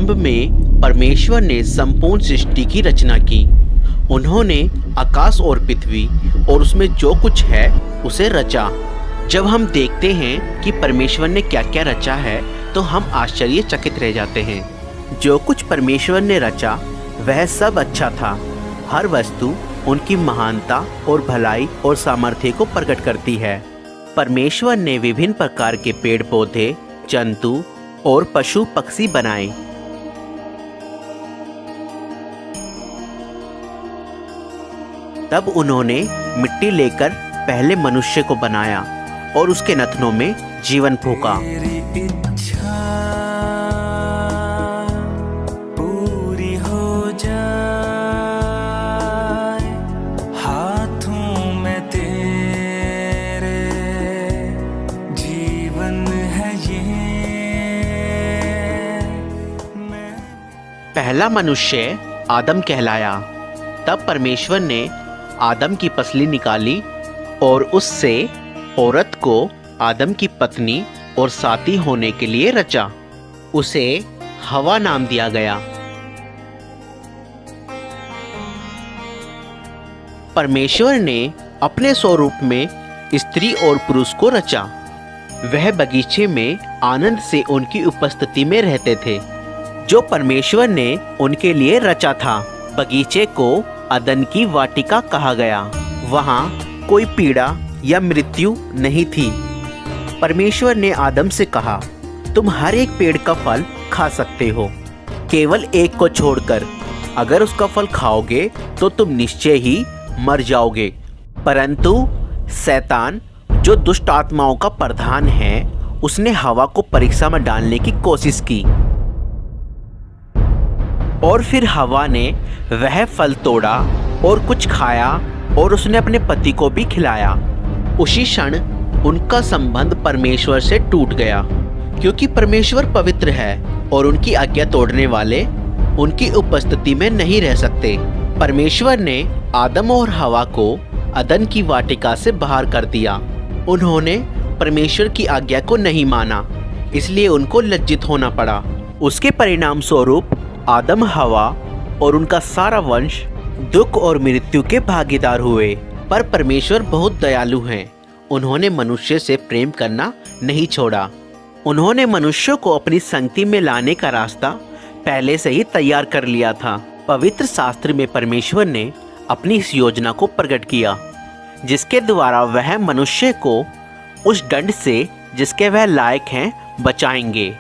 प्रारंभ में परमेश्वर ने संपूर्ण सृष्टि की रचना की। उन्होंने आकाश और पृथ्वी और उसमें जो कुछ है उसे रचा। जब हम देखते हैं कि परमेश्वर ने क्या क्या रचा है तो हम आश्चर्यचकित रह जाते हैं। जो कुछ परमेश्वर ने रचा वह सब अच्छा था। हर वस्तु उनकी महानता और भलाई और सामर्थ्य को प्रकट करती है। परमेश्वर ने विभिन्न प्रकार के पेड़ पौधे, जंतु और पशु पक्षी बनाए। तब उन्होंने मिट्टी लेकर पहले मनुष्य को बनाया और उसके नथनों में जीवन फूंका। पूरी हो जाए, हाथों में तेरे जीवन है ये। पहला मनुष्य आदम कहलाया। तब परमेश्वर ने आदम की पसली निकाली और उससे औरत को आदम की पत्नी और साथी होने के लिए रचा। उसे हवा नाम दिया गया। परमेश्वर ने अपने स्वरूप में स्त्री और पुरुष को रचा। वह बगीचे में आनंद से उनकी उपस्थिति में रहते थे जो परमेश्वर ने उनके लिए रचा था। बगीचे को अदन की वाटिका कहा गया। वहाँ कोई पीड़ा या मृत्यु नहीं थी। परमेश्वर ने आदम से कहा, तुम हर एक पेड़ का फल खा सकते हो, केवल एक को छोड़कर। अगर उसका फल खाओगे तो तुम निश्चय ही मर जाओगे। परंतु शैतान, जो दुष्ट आत्माओं का प्रधान है, उसने हवा को परीक्षा में डालने की कोशिश की और फिर हवा ने वह फल तोड़ा और कुछ खाया और उसने अपने पति को भी खिलाया। उसी क्षण उनका संबंध परमेश्वर से टूट गया, क्योंकि परमेश्वर पवित्र है और उनकी आज्ञा तोड़ने वाले उनकी उपस्थिति में नहीं रह सकते। परमेश्वर ने आदम और हवा को अदन की वाटिका से बाहर कर दिया। उन्होंने परमेश्वर की आज्ञा को नहीं माना, इसलिए उनको लज्जित होना पड़ा। उसके परिणाम स्वरूप आदम, हवा और उनका सारा वंश दुख और मृत्यु के भागीदार हुए। पर परमेश्वर बहुत दयालु हैं। उन्होंने मनुष्य से प्रेम करना नहीं छोड़ा। उन्होंने मनुष्य को अपनी संगति में लाने का रास्ता पहले से ही तैयार कर लिया था। पवित्र शास्त्र में परमेश्वर ने अपनी इस योजना को प्रकट किया, जिसके द्वारा वह मनुष्य को उस दंड से जिसके वह लायक हैं बचाएंगे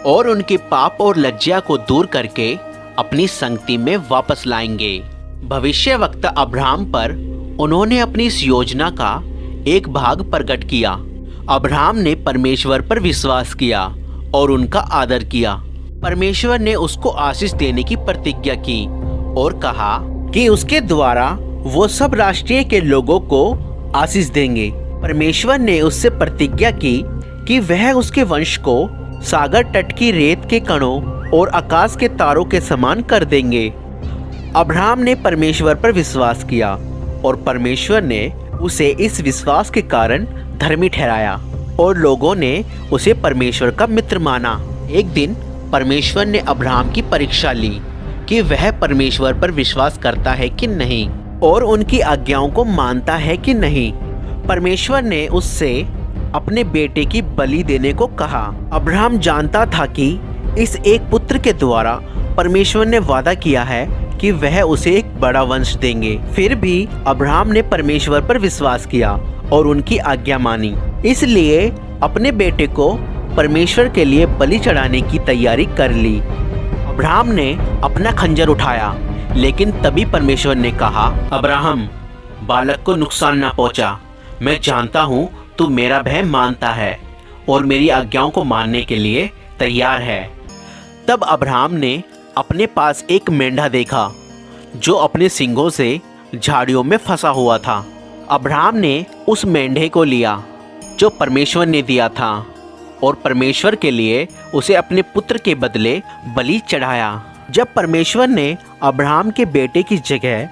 और उनके पाप और लज्जा को दूर करके अपनी संगति में वापस लाएंगे। भविष्यवक्ता अब्राहम पर उन्होंने अपनी इस योजना का एक भाग प्रकट किया। अब्राहम ने परमेश्वर पर विश्वास किया और उनका आदर किया। परमेश्वर ने उसको आशीष देने की प्रतिज्ञा की और कहा कि उसके द्वारा वो सब राष्ट्रीय के लोगों को आशीष देंगे। परमेश्वर ने उससे प्रतिज्ञा की कि वह उसके वंश को सागर तट की रेत के कणों और आकाश के तारों के समान कर देंगे। अब्राहम ने परमेश्वर पर विश्वास किया और परमेश्वर ने उसे इस विश्वास के कारण धर्मी ठहराया और लोगों ने उसे परमेश्वर का मित्र माना। एक दिन परमेश्वर ने अब्राहम की परीक्षा ली कि वह परमेश्वर पर विश्वास करता है कि नहीं और उनकी आज्ञाओं को मानता है कि नहीं। परमेश्वर ने उससे अपने बेटे की बलि देने को कहा। अब्राहम जानता था कि इस एक पुत्र के द्वारा परमेश्वर ने वादा किया है कि वह उसे एक बड़ा वंश देंगे। फिर भी अब्राहम ने परमेश्वर पर विश्वास किया और उनकी आज्ञा मानी, इसलिए अपने बेटे को परमेश्वर के लिए बलि चढ़ाने की तैयारी कर ली। अब्राहम ने अपना खंजर उठाया, लेकिन तभी परमेश्वर ने कहा, अब्राहम, बालक को नुकसान ना पहुंचा। मैं जानता हूँ तू मेरा भय मानता है और मेरी आज्ञाओं को मानने के लिए तैयार है। तब अब्राहम ने अपने पास एक मेंढा देखा जो अपने सींगों से झाड़ियों में फंसा हुआ था। अब्राहम ने उस मेंढे को लिया जो परमेश्वर ने दिया था और परमेश्वर के लिए उसे अपने पुत्र के बदले बलि चढ़ाया। जब परमेश्वर ने अब्राहम के बेटे की जगह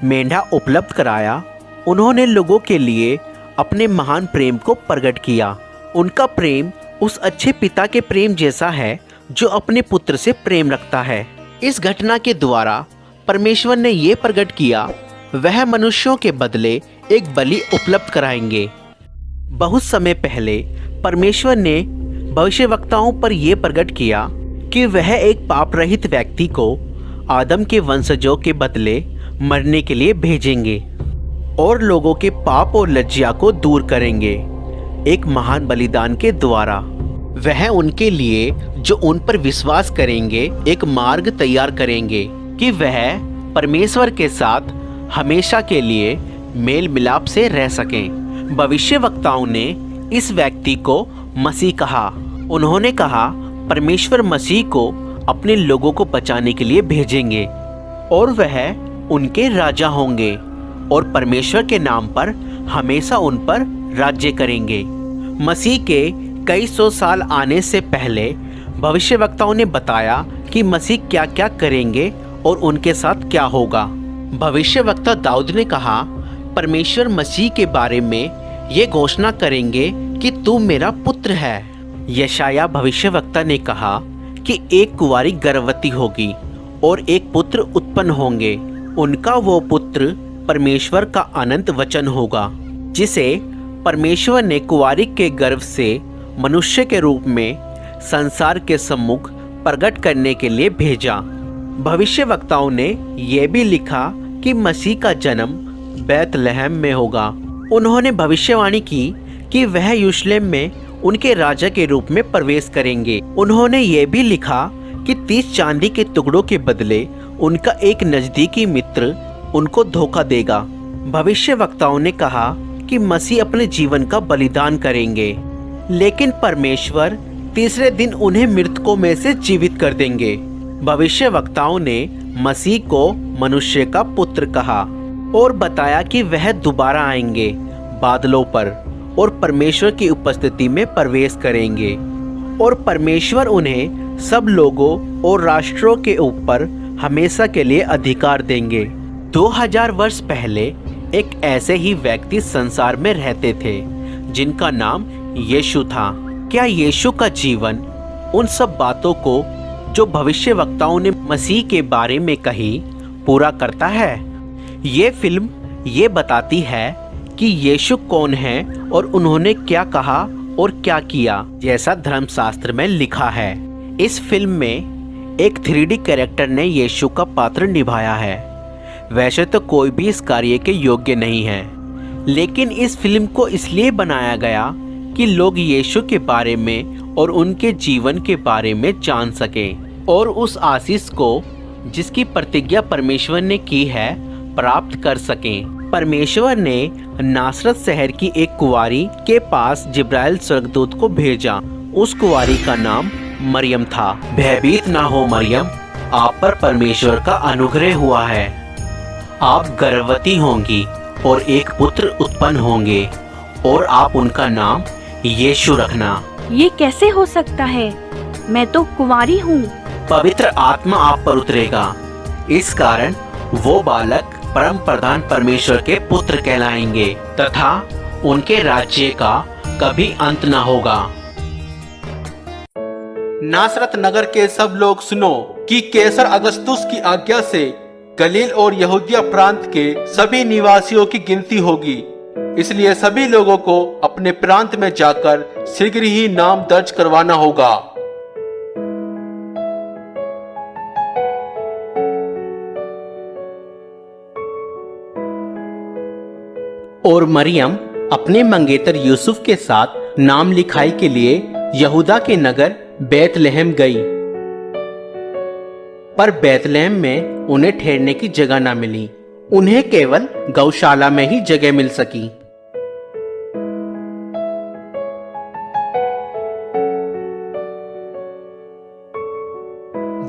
मेंढा उपलब्ध कराया, उन्होंने लोगों के लिए अपने महान प्रेम को प्रकट किया। उनका प्रेम उस अच्छे पिता के प्रेम जैसा है जो अपने पुत्र से प्रेम रखता है। इस घटना के द्वारा परमेश्वर ने ये प्रकट किया वह मनुष्यों के बदले एक बलि उपलब्ध कराएंगे। बहुत समय पहले परमेश्वर ने भविष्यवक्ताओं पर यह प्रकट किया कि वह एक पाप रहित व्यक्ति को आदम के वंशजों के बदले मरने के लिए भेजेंगे और लोगों के पाप और लज्जा को दूर करेंगे एक महान बलिदान के द्वारा। वह उनके लिए जो उन पर विश्वास करेंगे एक मार्ग तैयार करेंगे कि वह परमेश्वर के साथ हमेशा के लिए मेल मिलाप से रह सकें। भविष्यवक्ताओं ने इस व्यक्ति को मसीह कहा। उन्होंने कहा परमेश्वर मसीह को अपने लोगों को बचाने के लिए भेजेंगे और वह उनके राजा होंगे और परमेश्वर के नाम पर हमेशा उन पर राज्य करेंगे। मसीह के कई सौ साल आने से पहले भविष्यवक्ताओं ने बताया कि मसीह क्या क्या करेंगे और उनके साथ क्या होगा। भविष्यवक्ता दाऊद ने कहा परमेश्वर मसीह के बारे में ये घोषणा करेंगे कि तू मेरा पुत्र है। यशाया भविष्यवक्ता ने कहा कि एक कुंवारी गर्भवती होगी और एक पुत्र उत्पन्न होंगे। उनका वो पुत्र परमेश्वर का अनंत वचन होगा जिसे परमेश्वर ने कुंवारी के गर्भ से मनुष्य के रूप में संसार के सम्मुख प्रकट करने के लिए भेजा। भविष्यवक्ताओं ने यह भी लिखा कि मसीह का जन्म बैतलहम में होगा। उन्होंने भविष्यवाणी की कि वह यरूशलेम में उनके राजा के रूप में प्रवेश करेंगे। उन्होंने यह भी लिखा कि 30 चांदी के टुकड़ों के बदले उनका एक नजदीकी मित्र उनको धोखा देगा। भविष्यवक्ताओं ने कहा कि मसीह अपने जीवन का बलिदान करेंगे, लेकिन परमेश्वर तीसरे दिन उन्हें मृतकों में से जीवित कर देंगे। भविष्यवक्ताओं ने मसीह को मनुष्य का पुत्र कहा और बताया कि वह दोबारा आएंगे बादलों पर और परमेश्वर की उपस्थिति में प्रवेश करेंगे और परमेश्वर उन्हें सब लोगों और राष्ट्रों के ऊपर हमेशा के लिए अधिकार देंगे। 2000 वर्ष पहले एक ऐसे ही व्यक्ति संसार में रहते थे जिनका नाम यीशु था। क्या यीशु का जीवन उन सब बातों को जो भविष्यवक्ताओं ने मसीह के बारे में कही पूरा करता है? ये फिल्म ये बताती है कि यीशु कौन है और उन्होंने क्या कहा और क्या किया, जैसा धर्मशास्त्र में लिखा है। इस फिल्म में एक 3D कैरेक्टर ने यीशु का पात्र निभाया है। वैसे तो कोई भी इस कार्य के योग्य नहीं है, लेकिन इस फिल्म को इसलिए बनाया गया कि लोग यीशु के बारे में और उनके जीवन के बारे में जान सकें और उस आशीष को जिसकी प्रतिज्ञा परमेश्वर ने की है प्राप्त कर सकें। परमेश्वर ने नासरत शहर की एक कुंवारी के पास जिब्राइल स्वर्गदूत को भेजा। उस कुंवारी का नाम मरियम था। भयभीत ना हो मरियम, आप पर परमेश्वर का अनुग्रह हुआ है। आप गर्भवती होंगी और एक पुत्र उत्पन्न होंगे और आप उनका नाम यीशु रखना। ये कैसे हो सकता है? मैं तो कुंवारी हूँ। पवित्र आत्मा आप पर उतरेगा, इस कारण वो बालक परम प्रधान परमेश्वर के पुत्र कहलाएंगे तथा उनके राज्य का कभी अंत न होगा। नासरत नगर के सब लोग सुनो कि कैसर अगस्तुस की आज्ञा से गलील और यहूदिया प्रांत के सभी निवासियों की गिनती होगी। इसलिए सभी लोगों को अपने प्रांत में जाकर शीघ्र ही नाम दर्ज करवाना होगा। और मरियम अपने मंगेतर यूसुफ के साथ नाम लिखाई के लिए यहूदा के नगर बैतलहम गई, पर बैतलहम में उन्हें ठहरने की जगह न मिली। उन्हें केवल गौशाला में ही जगह मिल सकी।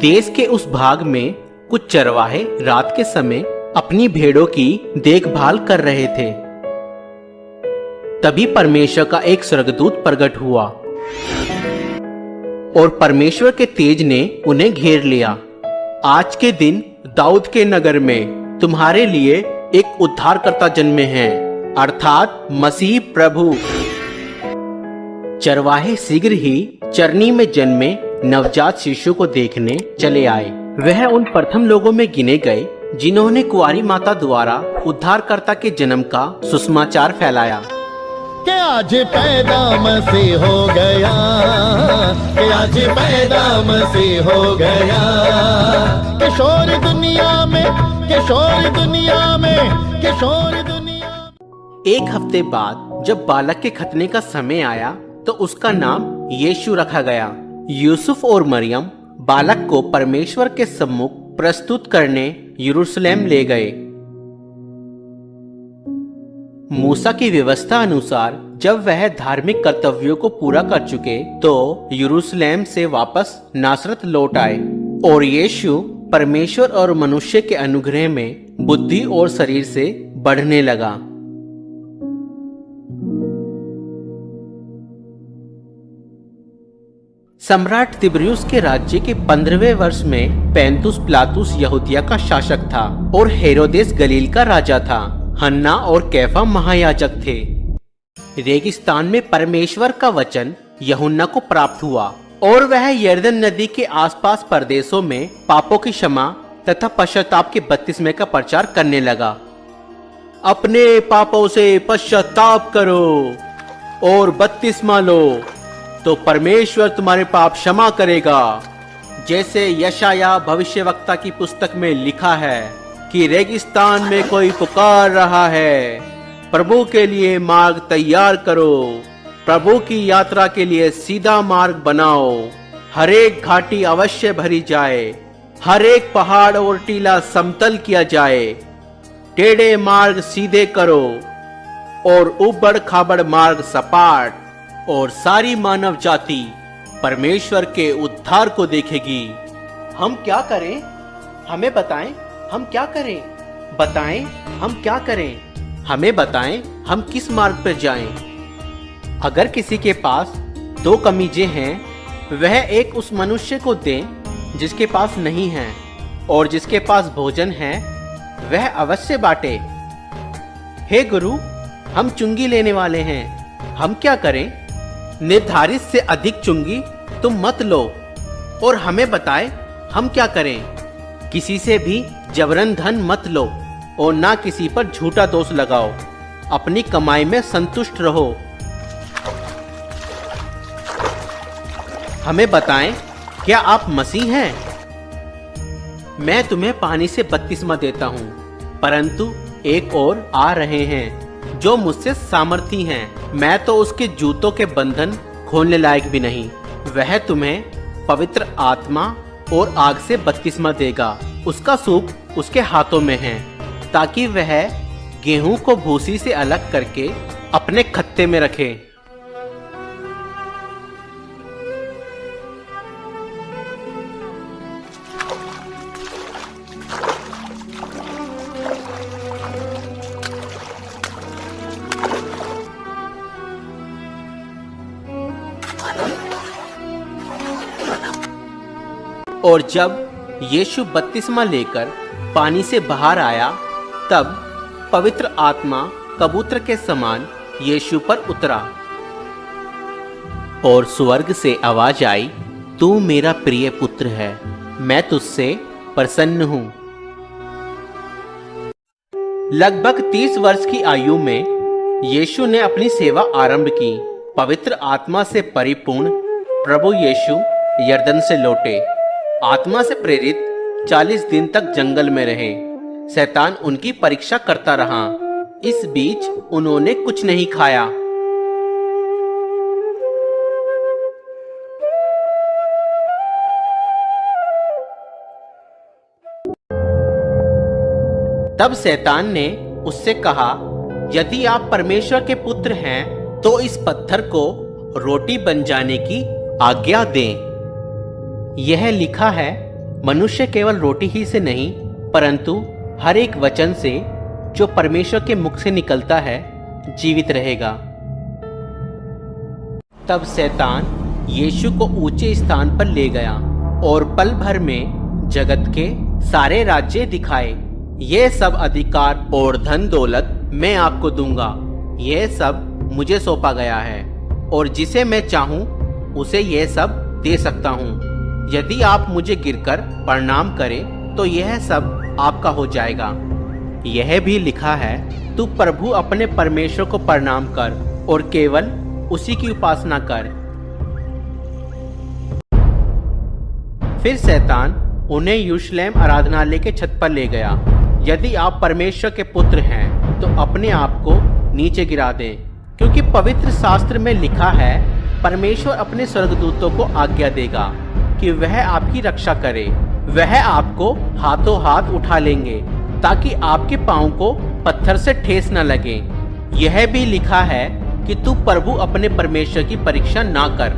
देश के उस भाग में कुछ चरवाहे रात के समय अपनी भेड़ों की देखभाल कर रहे थे। तभी परमेश्वर का एक स्वर्गदूत प्रकट हुआ और परमेश्वर के तेज ने उन्हें घेर लिया। आज के दिन दाऊद के नगर में तुम्हारे लिए एक उद्धारकर्ता जन्मे हैं, अर्थात मसीह प्रभु। चरवाहे शीघ्र ही चरनी में जन्मे नवजात शिशु को देखने चले आए। वह उन प्रथम लोगों में गिने गए जिन्होंने कुंवारी माता द्वारा उद्धारकर्ता के जन्म का सुसमाचार फैलाया। कि आज पैदा मसीह हो गया, कि आज पैदा मसीह हो गया। किशोर दुनिया में, किशोर दुनिया में, किशोर दुनिया। एक हफ्ते बाद जब बालक के खतने का समय आया तो उसका नाम यीशु रखा गया। यूसुफ और मरियम बालक को परमेश्वर के सम्मुख प्रस्तुत करने यरूशलेम ले गए। मूसा की व्यवस्था अनुसार जब वह धार्मिक कर्तव्यों को पूरा कर चुके तो यरूशलेम से वापस नासरत लौट आए और यीशु परमेश्वर और मनुष्य के अनुग्रह में बुद्धि और शरीर से बढ़ने लगा। सम्राट तिब्रियुस के राज्य के 15वें वर्ष में पैंतुस पिलातुस यहूदिया का शासक था और हेरोदेस गलील का राजा था। हन्ना और कैफा महायाजक थे। रेगिस्तान में परमेश्वर का वचन यूहन्ना को प्राप्त हुआ और वह यरदन नदी के आसपास प्रदेशों में पापों की क्षमा तथा पश्चाताप के बपतिस्मे का प्रचार करने लगा। अपने पापों से पश्चाताप करो और बपतिस्मा लो तो परमेश्वर तुम्हारे पाप क्षमा करेगा। जैसे यशाया भविष्यवक्ता की पुस्तक में लिखा है कि रेगिस्तान में कोई पुकार रहा है, प्रभु के लिए मार्ग तैयार करो, प्रभु की यात्रा के लिए सीधा मार्ग बनाओ। हर एक घाटी अवश्य भरी जाए, हर एक पहाड़ और टीला समतल किया जाए। टेढ़े मार्ग सीधे करो और उबड़ खाबड़ मार्ग सपाट, और सारी मानव जाति परमेश्वर के उद्धार को देखेगी। हम क्या करें? हमें बताएं, हम क्या करें? बताएं, हम क्या करें? हमें बताएं, हम किस मार्ग पर जाएं? अगर किसी के पास 2 कमीजें हैं, वह एक उस मनुष्य को दें जिसके पास नहीं है, और जिसके पास भोजन है वह अवश्य बांटे। हे गुरु, हम चुंगी लेने वाले हैं, हम क्या करें? निर्धारित से अधिक चुंगी तुम मत लो, और हमें बताए हम क्या करें? किसी से भी जबरन धन मत लो और ना किसी पर झूठा दोष लगाओ। अपनी कमाई में संतुष्ट रहो। हमें बताएं, क्या आप मसीह हैं? मैं तुम्हें पानी से बपतिस्मा देता हूँ, परंतु एक और आ रहे हैं जो मुझसे सामर्थी हैं। मैं तो उसके जूतों के बंधन खोलने लायक भी नहीं। वह तुम्हें पवित्र आत्मा और आग से बपतिस्मा देगा। उसका सूप उसके हाथों में है, ताकि वह गेहूं को भूसी से अलग करके अपने खत्ते में रखे। और जब यीशु बपतिस्मा लेकर पानी से बाहर आया, तब पवित्र आत्मा कबूतर के समान यीशु पर उतरा और स्वर्ग से आवाज आई, तू मेरा प्रिय पुत्र है, मैं तुझसे प्रसन्न हूं। लगभग 30 वर्ष की आयु में यीशु ने अपनी सेवा आरंभ की। पवित्र आत्मा से परिपूर्ण प्रभु यीशु यरदन से लौटे। आत्मा से प्रेरित 40 दिन तक जंगल में रहे। शैतान उनकी परीक्षा करता रहा। इस बीच उन्होंने कुछ नहीं खाया। तब शैतान ने उससे कहा, यदि आप परमेश्वर के पुत्र हैं तो इस पत्थर को रोटी बन जाने की आज्ञा दें। यह लिखा है, मनुष्य केवल रोटी ही से नहीं परंतु हर एक वचन से जो परमेश्वर के मुख से निकलता है जीवित रहेगा। तब शैतान यीशु को ऊंचे स्थान पर ले गया और पल भर में जगत के सारे राज्य दिखाए। यह सब अधिकार और धन दौलत मैं आपको दूंगा। यह सब मुझे सौंपा गया है और जिसे मैं चाहूं उसे यह सब दे सकता हूं। यदि आप मुझे गिरकर प्रणाम करें तो यह सब आपका हो जाएगा। यह भी लिखा है, तू प्रभु अपने परमेश्वर को प्रणाम कर और केवल उसी की उपासना कर। फिर शैतान उन्हें यरूशलेम आराधनालय के छत पर ले गया। यदि आप परमेश्वर के पुत्र हैं तो अपने आप को नीचे गिरा दें, क्योंकि पवित्र शास्त्र में लिखा है, परमेश्वर अपने स्वर्गदूतों को आज्ञा देगा कि वह आपकी रक्षा करे। वह आपको हाथों हाथ उठा लेंगे ताकि आपके पांव को पत्थर से ठेस न लगे। यह भी लिखा है कि तू प्रभु अपने परमेश्वर की परीक्षा ना कर।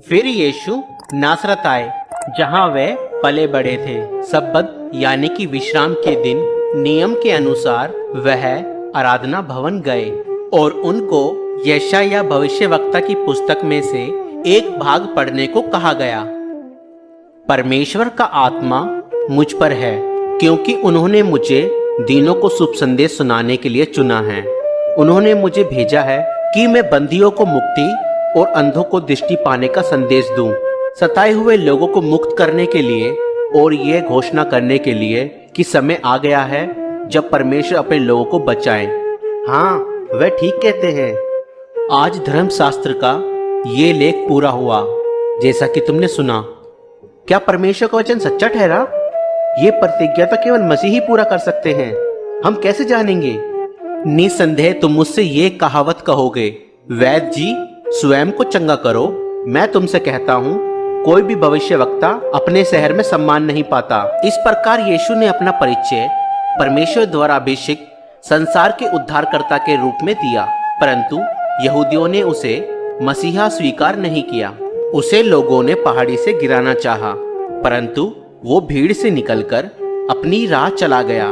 फिर यीशु नासरत आए, जहां वे पले बड़े थे। सब्बत यानी कि विश्राम के दिन नियम के अनुसार वह आराधना भवन गए और उनको यशायाह भविष्यवक्ता की पुस्तक में से एक भाग पढ़ने को कहा गया। परमेश्वर का आत्मा मुझ पर है, क्योंकि उन्होंने मुझे दीनों को शुभ संदेश सुनाने के लिए चुना है। उन्होंने मुझे भेजा है कि मैं बंदियों को मुक्ति और अंधों को दृष्टि पाने का संदेश दूं, सताए हुए लोगों को मुक्त करने के लिए और ये घोषणा करने के लिए कि समय आ गया है जब परमेश्वर अपने लोगों को बचाए। हाँ, वह ठीक कहते हैं। आज धर्मशास्त्र का ये लेख पूरा हुआ, जैसा कि तुमने सुना। क्या परमेश्वर का वचन सच्चा ठहरा? ये प्रतिज्ञा तो केवल मसीह ही पूरा कर सकते हैं। हम कैसे जानेंगे? निसंदेह तुम मुझसे ये कहावत कहोगे, वैद्य जी स्वयं को चंगा करो। मैं तुमसे कहता हूँ, कोई भी भविष्यवक्ता अपने शहर में सम्मान नहीं पाता। इस प्रकार यीशु ने अपना परिचय परमेश्वर द्वारा अभिषिक्त संसार के उद्धारकर्ता के रूप में दिया, परंतु यहूदियों ने उसे मसीहा स्वीकार नहीं किया। उसे लोगों ने पहाड़ी से गिराना चाहा, परंतु वो भीड़ से निकलकर अपनी राह चला गया।